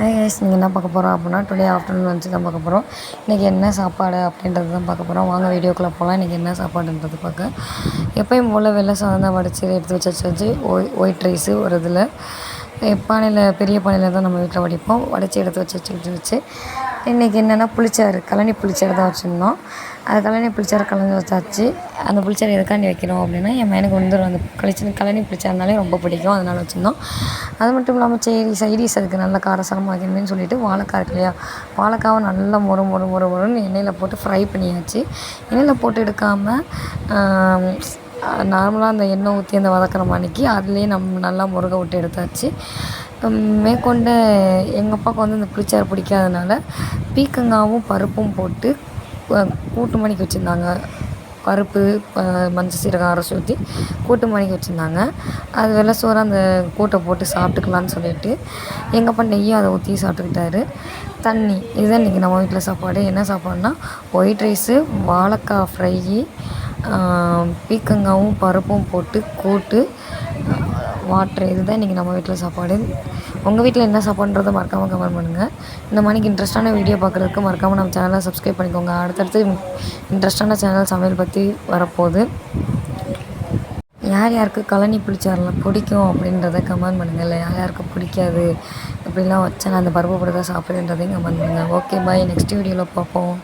Hi guys, நீங்கள் என்ன பார்க்க போகிறோம் அப்படின்னா டுடே ஆஃப்டர்நூன் லஞ்ச் தான் பார்க்க போகிறோம். இன்றைக்கி என்ன சாப்பாடு அப்படின்றது தான் பார்க்க போகிறோம். வாங்க வீடியோக்குள்ளே போகலாம். இன்றைக்கி என்ன சாப்பாடுன்றது பார்க்க எப்போயும் போல் வெள்ளை சாதம் தான் வடித்து எடுத்து வச்சு ஒயிட் ரைஸு ஒரு இதில் பானையில் பெரிய பானையில் தான் நம்ம வீட்டில் வடிப்போம். வடித்து எடுத்து வச்சு இன்றைக்கி என்னென்னா புளிச்சாறு, கழனி புளிச்சாறு தான் வச்சுருந்தோம். அது கழனி புளிச்சாறு கலந்து வச்சாச்சு. அந்த புளிச்சாறு எதுக்காண்டி வைக்கிறோம் அப்படின்னா, என் பையனுக்கு வந்துடும் அந்த கழனி புளிச்சாறுனாலே ரொம்ப பிடிக்கும், அதனால் வச்சுருந்தோம். அது மட்டும் இல்லாமல் சரி சைடிஸ் அதுக்கு நல்ல காரசாரமாக வைக்கணும்னு சொல்லிட்டு வாழைக்காய் இருக்கு இல்லையா, வாழைக்காவை நல்லா மொறுன்னு எண்ணெயில் போட்டு ஃப்ரை பண்ணியாச்சு. எண்ணெயில் போட்டு எடுக்காமல் நார்மலாக அந்த எண்ணெய் ஊற்றி அந்த வதக்கிற மணிக்கு அதுலேயே நம்ம நல்லா முருக விட்டு எடுத்தாச்சு. மேற்கொண்டு எங்கள் அப்பாவுக்கு வந்து இந்த புளிச்சாறு பிடிக்காதனால பீக்கங்காவும் பருப்பும் போட்டு கூட்டு மணிக்கு வச்சுருந்தாங்க. பருப்பு மஞ்சள் சீரகம் அரைச்சி ஊற்றி கூட்டு மணிக்கு வச்சுருந்தாங்க. அது வெள்ளை சோறு அந்த கூட்டை போட்டு சாப்பிட்டுக்கலான்னு சொல்லிட்டு எங்கள் அப்பா நெய்யும் அதை ஊற்றி சாப்பிட்டுக்கிட்டாரு. தண்ணி இதுதான் இன்றைக்கி நம்ம வீட்டில் சாப்பாடு. என்ன சாப்பாடுனா ஒயிட் ரைஸு, வாழைக்காய் ஃப்ரையி, பீக்கங்காவும் பருப்பும் போட்டு கூட்டு, வாட்ரு. இதுதான் இன்றைக்கி நம்ம வீட்டில் சாப்பாடு. உங்கள் வீட்டில் என்ன சாப்பாடுன்றதை மறக்காமல் கமெண்ட் பண்ணுங்கள். இந்த மாதிரிக்கு இன்ட்ரெஸ்ட்டான வீடியோ பார்க்குறதுக்கு மறக்காமல் நம்ம சேனலை சப்ஸ்கிரைப் பண்ணிக்கோங்க. அடுத்தடுத்து இன்ட்ரெஸ்ட்டான சேனல் சமையல் பற்றி வரப்போகுது. யார் யாருக்கு கழனி புளிச்சாறுலாம் பிடிக்கும் அப்படின்றத கமெண்ட் பண்ணுங்கள். இல்லை யார் யாருக்கு பிடிக்காது, இப்படிலாம் வச்சா நான் அந்த பருப்பு போட்டு தான் சாப்பிட்றேன்றதையும் கமெண்ட் பண்ணுங்கள். ஓகே பாய், நெக்ஸ்ட் வீடியோவில் பார்ப்போம்.